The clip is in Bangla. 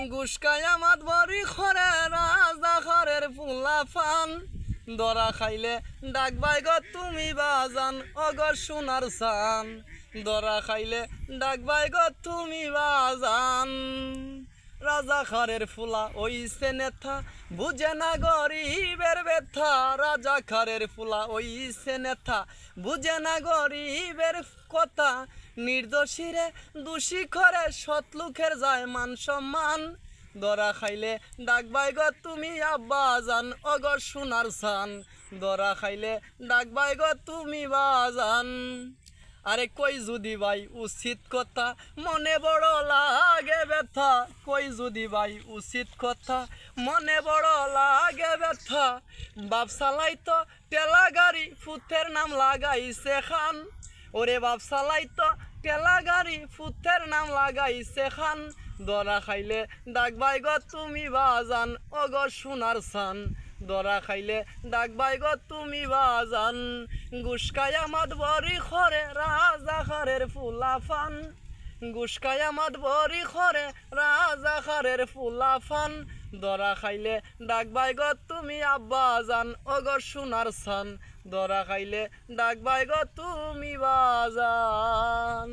গুসকায় আমার বড়ি খরে রাজা খরের ফুলা ফান দরা খাইলে ডাকবাই গো তুমি বাজান অগর সোনার সান দরা খাইলে ডাকবাই গো তুমি বাজান রাজা খারের ফুলা ওইসে নেথা বুঝে না গরিবের ব্যথা রাজা খারের ফুলা ওইসে নেথা বুঝে না গরিবের কথা নির্দোষীরে দোষী করে সৎলোকের যায় মান সম্মান দরা খাইলে ডাকবাই গো তুমি আব্বা জান অগর সোনার সান দরা খাইলে ডাকবাই গো তুমি বাজান আরে কই যদি ভাই উচিত কথা মনে বড় লাগে ব্যথা কই যদি ভাই উচিত কথা মনে বড় লাগে ব্যথা বাপ চালাইতো টেলা গাড়ি ফুতের নাম লাগাইছে খান ওরে বাপ চালাইতো টেলা গাড়ি ফুতের নাম লাগাইছে খান দরা খাইলে ডাকবাই গো তুমি বাজান অগো সোনার সান দরা খাইলে ডাকবাই গো তুমি বাজান গুসকায় আমার বড়ি খরে রাজা খারের ফুলা ফান গুসকায় আমার বড়ি খরে রাজা খারের ফুলা ফান দরা খাইলে ডাকবাই গো তুমি আব্বা জান অগো সোনার সান দরা খাইলে ডাকবাই গো তুমি বাজান।